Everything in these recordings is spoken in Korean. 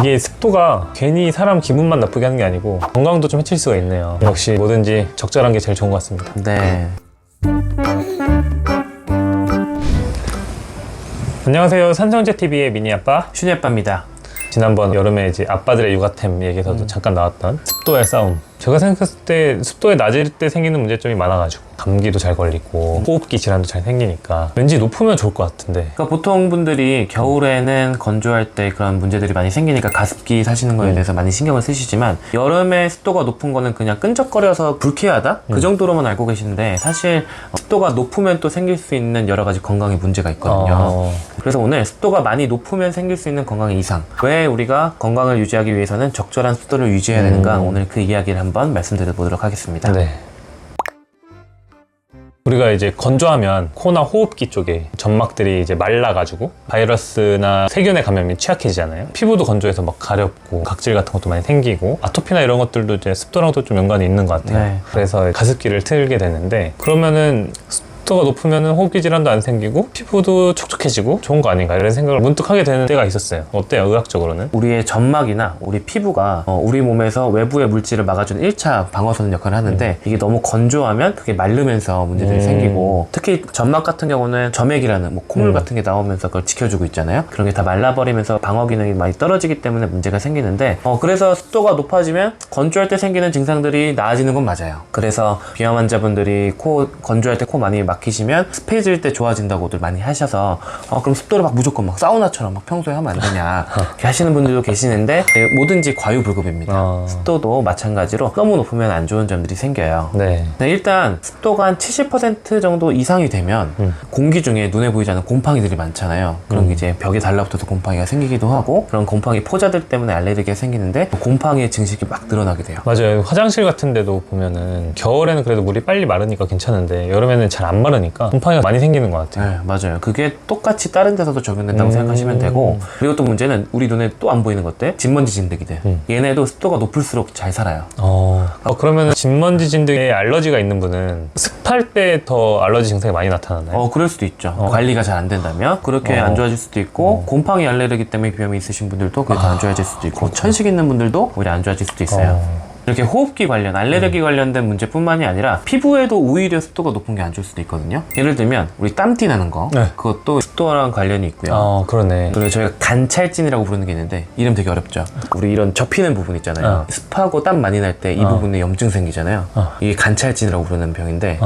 이게 습도가 괜히 사람 기분만 나쁘게 하는 게 아니고 건강도 좀 해칠 수가 있네요. 역시 뭐든지 적절한 게 제일 좋은 것 같습니다. 네. 안녕하세요. 산성재TV의 미니아빠 슈니아빠입니다. 지난번 여름에 이제 아빠들의 육아템 얘기에서도 잠깐 나왔던 습도의 싸움. 제가 생각했을 때 습도에 낮을 때 생기는 문제점이 많아가지고 감기도 잘 걸리고 호흡기 질환도 잘 생기니까 왠지 높으면 좋을 것 같은데. 그러니까 보통 분들이 겨울에는 건조할 때 그런 문제들이 많이 생기니까 가습기 사시는 거에 대해서 많이 신경을 쓰시지만 여름에 습도가 높은 거는 그냥 끈적거려서 불쾌하다? 그 정도로만 알고 계시는데 사실 습도가 높으면 또 생길 수 있는 여러 가지 건강에 문제가 있거든요. 그래서 오늘 습도가 많이 높으면 생길 수 있는 건강의 이상, 왜 우리가 건강을 유지하기 위해서는 적절한 습도를 유지해야 되는가, 오늘 그 이야기를 한번 말씀드려보도록 하겠습니다. 네. 우리가 이제 건조하면 코나 호흡기 쪽에 점막들이 이제 말라가지고 바이러스나 세균의 감염이 취약해지잖아요. 피부도 건조해서 막 가렵고 각질 같은 것도 많이 생기고 아토피나 이런 것들도 이제 습도랑도 좀 연관이 있는 것 같아요. 네. 그래서 가습기를 틀게 되는데, 그러면은 습도가 높으면 호흡기 질환도 안 생기고 피부도 촉촉해지고 좋은 거 아닌가 이런 생각을 문득 하게 되는 때가 있었어요. 어때요, 의학적으로는? 우리의 점막이나 우리 피부가 우리 몸에서 외부의 물질을 막아주는 1차 방어선 역할을 하는데 이게 너무 건조하면 그게 마르면서 문제들이 생기고, 특히 점막 같은 경우는 점액이라는 뭐 콧물 같은 게 나오면서 그걸 지켜주고 있잖아요. 그런 게 다 말라버리면서 방어 기능이 많이 떨어지기 때문에 문제가 생기는데 그래서 습도가 높아지면 건조할 때 생기는 증상들이 나아지는 건 맞아요. 그래서 비염 환자분들이 건조할 때 코 많이 막히시면 습해질 때 좋아진다고들 많이 하셔서 그럼 습도를 막 무조건 막 사우나처럼 막 평소에 하면 안 되냐 이렇게 하시는 분들도 계시는데, 뭐든지 과유불급입니다. 습도도 마찬가지로 너무 높으면 안 좋은 점들이 생겨요. 네. 일단 습도가 한 70% 정도 이상이 되면 공기 중에 눈에 보이지 않는 곰팡이들이 많잖아요. 그런 게 이제 벽에 달라붙어서 곰팡이가 생기기도 하고, 그런 곰팡이 포자들 때문에 알레르기가 생기는데 곰팡이의 증식이 막 늘어나게 돼요. 맞아요. 화장실 같은 데도 보면은 겨울에는 그래도 물이 빨리 마르니까 괜찮은데 여름에는 잘 안 마르니까 곰팡이가 많이 생기는 것 같아요. 네, 맞아요. 그게 똑같이 다른 데서도 적용된다고 생각하시면 되고, 그리고 또 문제는 우리 눈에 또 안 보이는 것들, 진먼지 진드기들. 얘네도 습도가 높을수록 잘 살아요. 그러면 진먼지 진드기에 알러지가 있는 분은 습할 때 더 알러지 증상이 많이 나타나나요? 그럴 수도 있죠. 관리가 잘 안 된다면 그렇게 안 좋아질 수도 있고, 곰팡이 알레르기 때문에 비염이 있으신 분들도 그게 더 안 좋아질 수도 있고, 천식 있는 분들도 오히려 안 좋아질 수도 있어요. 이렇게 호흡기 관련, 알레르기 관련된 문제뿐만이 아니라 피부에도 오히려 습도가 높은 게 안 좋을 수도 있거든요. 예를 들면 우리 땀띠 나는 거, 그것도 습도랑 관련이 있고요. 그러네. 그리고 저희가 간찰진이라고 부르는 게 있는데, 이름 되게 어렵죠. 우리 이런 접히는 부분 있잖아요. 습하고 땀 많이 날 때 이 부분에 염증 생기잖아요. 이게 간찰진이라고 부르는 병인데,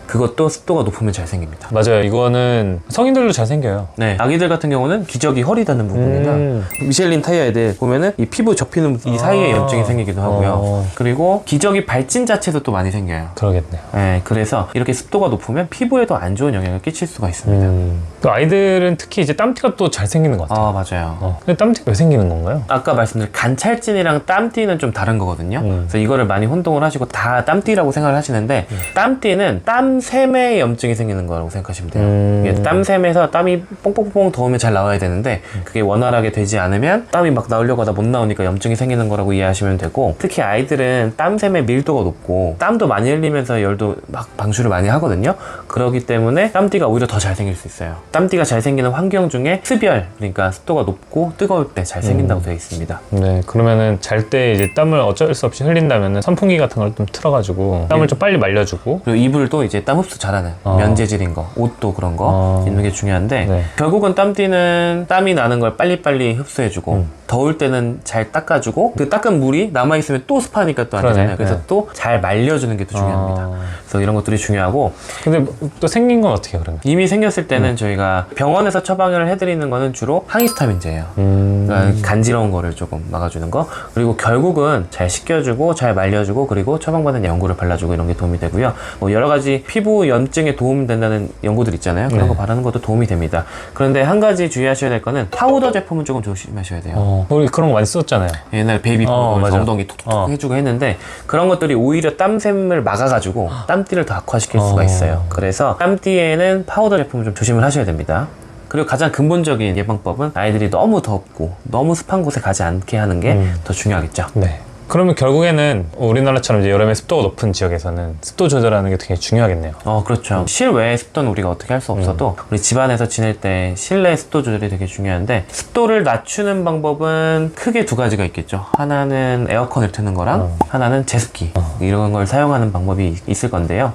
그것도 습도가 높으면 잘 생깁니다. 맞아요. 이거는 성인들도 잘 생겨요. 네, 아기들 같은 경우는 기저귀 허리 닿는 부분이나 미셸린 타이어 애들 보면은 이 피부 접히는 이 사이에 염증이 생기기도 하고요. 그리고 기저귀 발진 자체도 또 많이 생겨요. 그러겠네요. 네, 그래서 이렇게 습도가 높으면 피부에도 안 좋은 영향을 끼칠 수가 있습니다. 또 아이들은 특히 이제 땀띠가 또 잘 생기는 것 같아요. 맞아요. 근데 땀띠가 왜 생기는 건가요? 아까 말씀드린 간찰진이랑 땀띠는 좀 다른 거거든요. 그래서 이거를 많이 혼동을 하시고 다 땀띠라고 생각을 하시는데, 땀띠는 땀샘에 염증이 생기는 거라고 생각하시면 돼요. 이게 땀샘에서 땀이 뽕뽕뽕 더우면 잘 나와야 되는데 그게 원활하게 되지 않으면 땀이 막 나오려고 하다 못 나오니까 염증이 생기는 거라고 이해하시면 되고, 특히 아이들은 땀샘의 밀도가 높고 땀도 많이 흘리면서 열도 막 방출을 많이 하거든요. 그렇기 때문에 땀띠가 오히려 더 잘 생길 수 있어요. 땀띠가 잘 생기는 환경 중에 습열, 그러니까 습도가 높고 뜨거울 때 잘 생긴다고 되어 있습니다. 네, 그러면은 잘 때 이제 땀을 어쩔 수 없이 흘린다면은 선풍기 같은 걸 좀 틀어가지고 땀을 좀 빨리 말려주고, 그리고 이불도 이제 땀 흡수 잘하는 면재질인 거, 옷도 그런 거 입는 게 중요한데, 결국은 땀띠는 땀이 나는 걸 빨리빨리 흡수해주고, 더울 때는 잘 닦아주고, 그 닦은 물이 남아있으면 또 습하니까 또 안 되잖아요. 그래서 또 잘 말려주는 게 더 중요합니다. 그래서 이런 것들이 중요하고. 근데 또 생긴 건 어떻게 해요, 그러면? 이미 생겼을 때는 저희가 병원에서 처방을 해드리는 거는 주로 항히스타민제예요. 그러니까 간지러운 거를 조금 막아주는 거, 그리고 결국은 잘 씻겨주고 잘 말려주고, 그리고 처방받은 연고를 발라주고, 이런 게 도움이 되고요. 뭐 여러 가지 피부 염증에 도움이 된다는 연고들 있잖아요. 그런 거 바르는 것도 도움이 됩니다. 그런데 한 가지 주의하셔야 될 거는 파우더 제품은 조금 조심하셔야 돼요. 우리 그런 거 많이 썼잖아요. 옛날 베이비 파우더 엉덩이 톡톡 해주고 했는데, 그런 것들이 오히려 땀샘을 막아가지고 땀띠를 더 악화시킬 수가 있어요. 그래서 땀띠에는 파우더 제품을 좀 조심을 하셔야 됩니다. 그리고 가장 근본적인 예방법은 아이들이 너무 덥고 너무 습한 곳에 가지 않게 하는 게 더 중요하겠죠. 네. 그러면 결국에는 우리나라처럼 이제 여름에 습도가 높은 지역에서는 습도 조절하는 게 되게 중요하겠네요. 그렇죠. 실외 습도는 우리가 어떻게 할 수 없어도 우리 집안에서 지낼 때 실내 습도 조절이 되게 중요한데, 습도를 낮추는 방법은 크게 두 가지가 있겠죠. 하나는 에어컨을 트는 거랑 하나는 제습기, 이런 걸 사용하는 방법이 있을 건데요.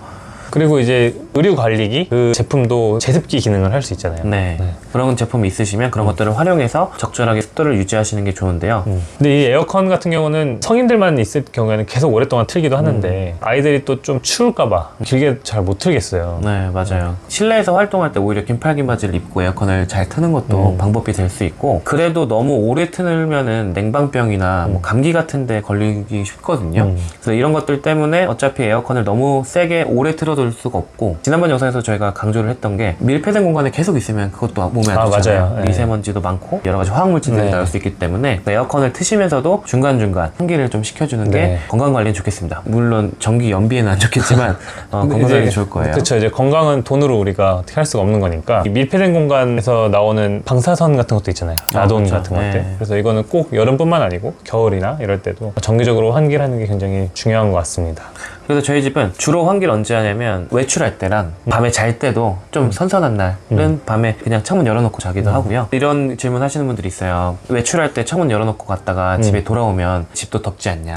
그리고 이제 의류 관리기 그 제품도 제습기 기능을 할 수 있잖아요. 네. 그런 제품이 있으시면 그런 것들을 활용해서 적절하게 습도를 유지하시는 게 좋은데요. 근데 이 에어컨 같은 경우는 성인들만 있을 경우에는 계속 오랫동안 틀기도 하는데 아이들이 또 좀 추울까봐 길게 잘 못 틀겠어요. 네, 맞아요. 실내에서 활동할 때 오히려 긴팔 긴바지를 입고 에어컨을 잘 트는 것도 방법이 될 수 있고, 그래도 너무 오래 틀면은 냉방병이나 뭐 감기 같은 데 걸리기 쉽거든요. 그래서 이런 것들 때문에 어차피 에어컨을 너무 세게 오래 틀어둘 수가 없고, 지난번 영상에서 저희가 강조를 했던 게 밀폐된 공간에 계속 있으면 그것도 몸에 안 좋잖아요. 맞아요. 네. 미세먼지도 많고 여러 가지 화학물질들이 네. 나올 수 있기 때문에 에어컨을 트시면서도 중간중간 환기를 좀 시켜주는 게 네. 건강관리에 좋겠습니다. 물론 전기 연비에는 안 좋겠지만 건강관리에 좋을 거예요. 그렇죠. 이제 건강은 돈으로 우리가 어떻게 할 수가 없는 거니까 이 밀폐된 공간에서 나오는 방사선 같은 것도 있잖아요. 라돈 그렇죠. 같은 것들. 네. 그래서 이거는 꼭 여름뿐만 아니고 겨울이나 이럴 때도 정기적으로 환기를 하는 게 굉장히 중요한 것 같습니다. 그래서 저희 집은 주로 환기를 언제 하냐면 외출할 때랑 밤에 잘 때도 좀 선선한 날은 밤에 그냥 창문 열어놓고 자기도 하고요. 이런 질문 하시는 분들이 있어요. 외출할 때 창문 열어놓고 갔다가 집에 돌아오면 집도 덥지 않냐.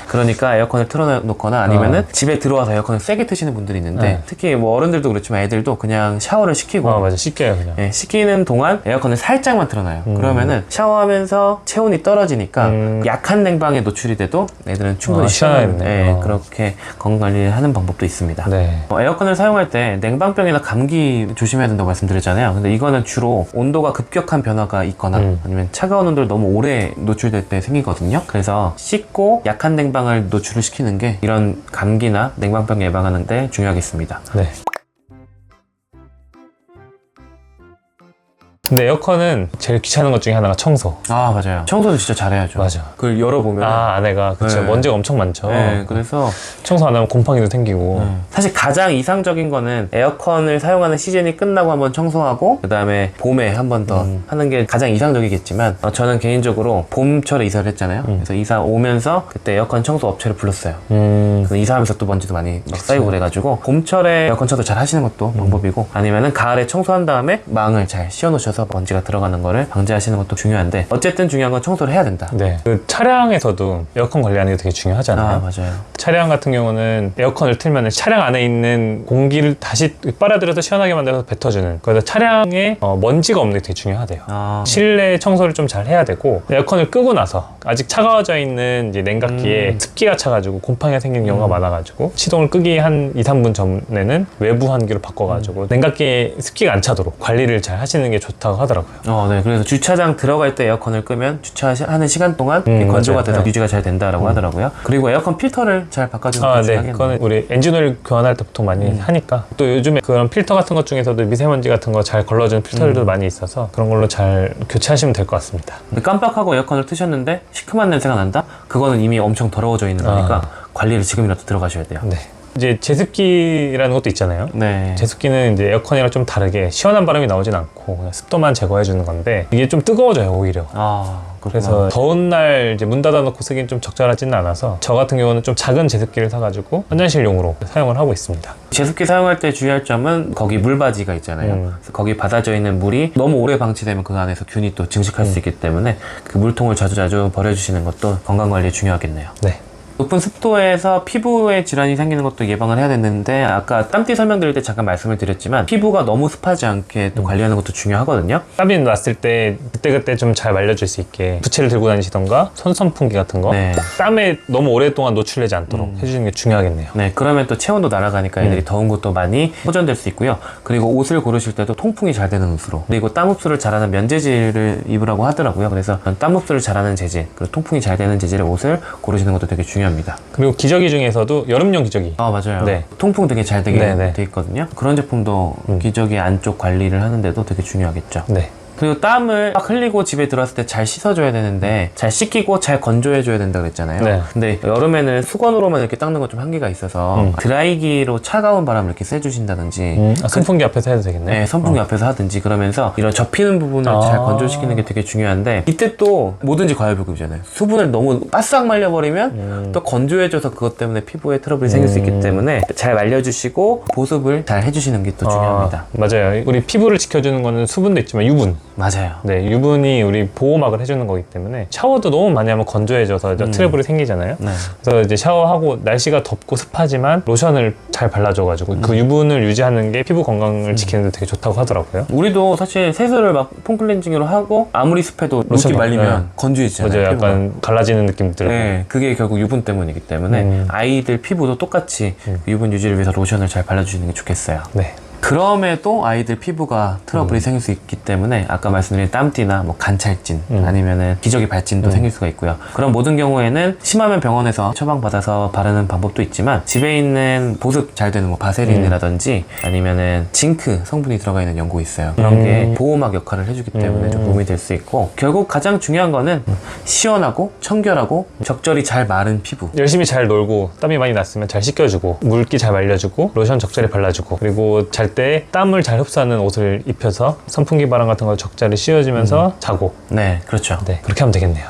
그러니까 에어컨을 틀어놓거나 아니면은 집에 들어와서 에어컨을 세게 트시는 분들이 있는데 특히 뭐 어른들도 그렇지만 애들도 그냥 샤워를 시키고 맞아. 씻겨요, 그냥. 예, 식히는 동안 에어컨을 살짝만 틀어놔요. 그러면은 샤워하면서 체온이 떨어지니까 약한 냉방에 노출이 돼도 애들은 충분히 시원한, 시원하겠네. 그렇게 건강관리를 하는 방법도 있습니다. 네. 에어컨을 사용할 때 냉방병이나 감기 조심해야 된다고 말씀드렸잖아요. 근데 이거는 주로 온도가 급격한 변화가 있거나 아니면 차가운 온도를 너무 오래 노출될 때 생기거든요. 그래서 씻고 약한 냉방을 노출을 시키는 게 이런 감기나 냉방병 예방하는 데 중요하겠습니다. 네. 근데 에어컨은 제일 귀찮은 것 중에 하나가 청소. 맞아요. 청소도 진짜 잘해야죠. 맞아. 그걸 열어보면 아내가 그쵸. 네. 먼지가 엄청 많죠. 네, 그래서 청소 안 하면 곰팡이도 생기고. 사실 가장 이상적인 거는 에어컨을 사용하는 시즌이 끝나고 한번 청소하고 그 다음에 봄에 한 번 더 하는 게 가장 이상적이겠지만 저는 개인적으로 봄철에 이사를 했잖아요. 그래서 이사 오면서 그때 에어컨 청소 업체를 불렀어요. 그래서 이사하면서 또 먼지도 많이 막 쌓이고 그래가지고 봄철에 에어컨 청소 잘 하시는 것도 방법이고, 아니면은 가을에 청소한 다음에 망을 잘 씌워놓으셔서 먼지가 들어가는 거를 방지하시는 것도 중요한데, 어쨌든 중요한 건 청소를 해야 된다. 네. 그 차량에서도 에어컨 관리하는 게 되게 중요하잖아요. 맞아요. 차량 같은 경우는 에어컨을 틀면 차량 안에 있는 공기를 다시 빨아들여서 시원하게 만들어서 뱉어주는, 그래서 차량에 먼지가 없는 게 되게 중요하대요. 실내 청소를 좀 잘 해야 되고, 에어컨을 끄고 나서 아직 차가워져 있는 이제 냉각기에 습기가 차가지고 곰팡이가 생기는 경우가 많아가지고 시동을 끄기 한 2, 3분 전에는 외부 환기로 바꿔가지고 냉각기에 습기가 안 차도록 관리를 잘 하시는 게 좋다고 하더라고요. 네. 그래서 주차장 들어갈 때 에어컨을 끄면 주차하는 시간 동안 건조가 맞아요. 돼서 네. 유지가 잘 된다라고 하더라고요. 그리고 에어컨 필터를 잘 바꿔주는 것도 네. 중요하겠네요. 그거는 우리 엔진오일 교환할 때 보통 많이 하니까, 또 요즘에 그런 필터 같은 것 중에서도 미세먼지 같은 거 잘 걸러주는 필터들도 많이 있어서 그런 걸로 잘 교체하시면 될 것 같습니다. 근데 깜빡하고 에어컨을 트셨는데 시큼한 냄새가 난다? 그거는 이미 엄청 더러워져 있는 거니까 관리를 지금이라도 들어가셔야 돼요. 네. 이제 제습기라는 것도 있잖아요. 네. 제습기는 이제 에어컨이랑 좀 다르게 시원한 바람이 나오진 않고 그냥 습도만 제거해 주는 건데, 이게 좀 뜨거워져요, 오히려. 그렇구나. 그래서 더운 날 이제 문 닫아놓고 쓰기는 좀 적절하지는 않아서 저 같은 경우는 좀 작은 제습기를 사가지고 화장실용으로 사용을 하고 있습니다. 제습기 사용할 때 주의할 점은 거기 물바지가 있잖아요. 그래서 거기 받아져 있는 물이 너무 오래 방치되면 그 안에서 균이 또 증식할 수 있기 때문에 그 물통을 자주자주 버려주시는 것도 건강관리에 중요하겠네요. 네. 높은 습도에서 피부에 질환이 생기는 것도 예방을 해야 되는데, 아까 땀띠 설명드릴 때 잠깐 말씀을 드렸지만 피부가 너무 습하지 않게 또 관리하는 것도 중요하거든요. 땀이 났을 때 그때그때 좀 잘 말려줄 수 있게 부채를 들고 다니시던가 손선풍기 같은 거, 네. 땀에 너무 오랫동안 노출되지 않도록 해주는 게 중요하겠네요. 네, 그러면 또 체온도 날아가니까 애들이 더운 것도 많이 호전될 수 있고요. 그리고 옷을 고르실 때도 통풍이 잘 되는 옷으로, 그리고 땀 흡수를 잘하는 면재질을 입으라고 하더라고요. 그래서 땀 흡수를 잘하는 재질, 그리고 통풍이 잘 되는 재질의 옷을 고르시는 것도 되게 중요합니다. 그리고 기저귀 중에서도 여름용 기저귀. 맞아요. 네. 통풍 되게 잘 되게 네, 네. 돼 있거든요. 그런 제품도 기저귀 안쪽 관리를 하는데도 되게 중요하겠죠. 네. 그리고 땀을 막 흘리고 집에 들어왔을 때 잘 씻어줘야 되는데 잘 씻기고 잘 건조해줘야 된다 그랬잖아요. 네. 근데 여름에는 수건으로만 이렇게 닦는 건 좀 한계가 있어서 드라이기로 차가운 바람을 이렇게 쐬주신다든지 선풍기 앞에서 해도 되겠네. 네, 선풍기 앞에서 하든지 그러면서 이런 접히는 부분을 아. 잘 건조시키는 게 되게 중요한데 이때 또 뭐든지 과유불급이잖아요. 수분을 너무 바싹 말려버리면 또 건조해져서 그것 때문에 피부에 트러블이 생길 수 있기 때문에 잘 말려주시고 보습을 잘 해주시는 게 또 중요합니다. 맞아요. 우리 피부를 지켜주는 거는 수분도 있지만 유분. 맞아요. 네, 유분이 우리 보호막을 해주는 거기 때문에 샤워도 너무 많이 하면 건조해져서 트러블이 생기잖아요. 네. 그래서 이제 샤워하고 날씨가 덥고 습하지만 로션을 잘 발라줘가지고 그 유분을 유지하는 게 피부 건강을 지키는 데 되게 좋다고 하더라고요. 우리도 사실 세수를 막 폼클렌징으로 하고 아무리 습해도 로션 물기 말리면 네. 건조해지잖아요. 맞아요. 피부가. 약간 갈라지는 느낌 들어요. 네, 그게 결국 유분 때문이기 때문에 아이들 피부도 똑같이 그 유분 유지를 위해서 로션을 잘 발라주시는 게 좋겠어요. 네. 그럼에도 아이들 피부가 트러블이 생길 수 있기 때문에 아까 말씀드린 땀띠나 뭐 간찰진 아니면은 기저귀 발진도 생길 수가 있고요. 그런 모든 경우에는 심하면 병원에서 처방받아서 바르는 방법도 있지만 집에 있는 보습 잘 되는 뭐 바세린이라든지 아니면은 징크 성분이 들어가 있는 연고 있어요. 그런 게 보호막 역할을 해주기 때문에 좀 도움이 될 수 있고 결국 가장 중요한 거는 시원하고 청결하고 적절히 잘 마른 피부. 열심히 잘 놀고 땀이 많이 났으면 잘 씻겨주고 물기 잘 말려주고 로션 적절히 발라주고 그리고 잘 때 땀을 잘 흡수하는 옷을 입혀서 선풍기 바람 같은 걸 적절히 씌워주면서 자고 네, 그렇죠. 네, 그렇게 하면 되겠네요.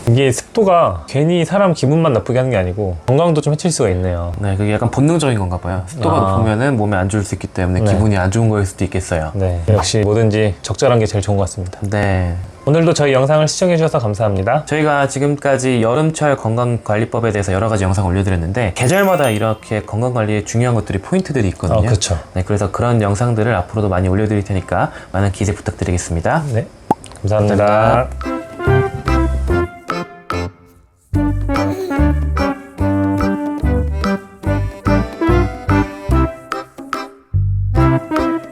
이게 습도가 괜히 사람 기분만 나쁘게 하는 게 아니고 건강도 좀 해칠 수가 있네요. 네, 그게 약간 본능적인 건가 봐요. 습도가 높으면은 몸에 안 좋을 수 있기 때문에 네. 기분이 안 좋은 거일 수도 있겠어요. 네, 역시 뭐든지 적절한 게 제일 좋은 것 같습니다. 네. 오늘도 저희 영상을 시청해주셔서 감사합니다. 저희가 지금까지 여름철 건강관리법에 대해서 여러 가지 영상을 올려드렸는데 계절마다 이렇게 건강관리에 중요한 것들이 포인트들이 있거든요. 그렇죠. 네, 그래서 그런 영상들을 앞으로도 많이 올려드릴 테니까 많은 기대 부탁드리겠습니다. 네, 감사합니다.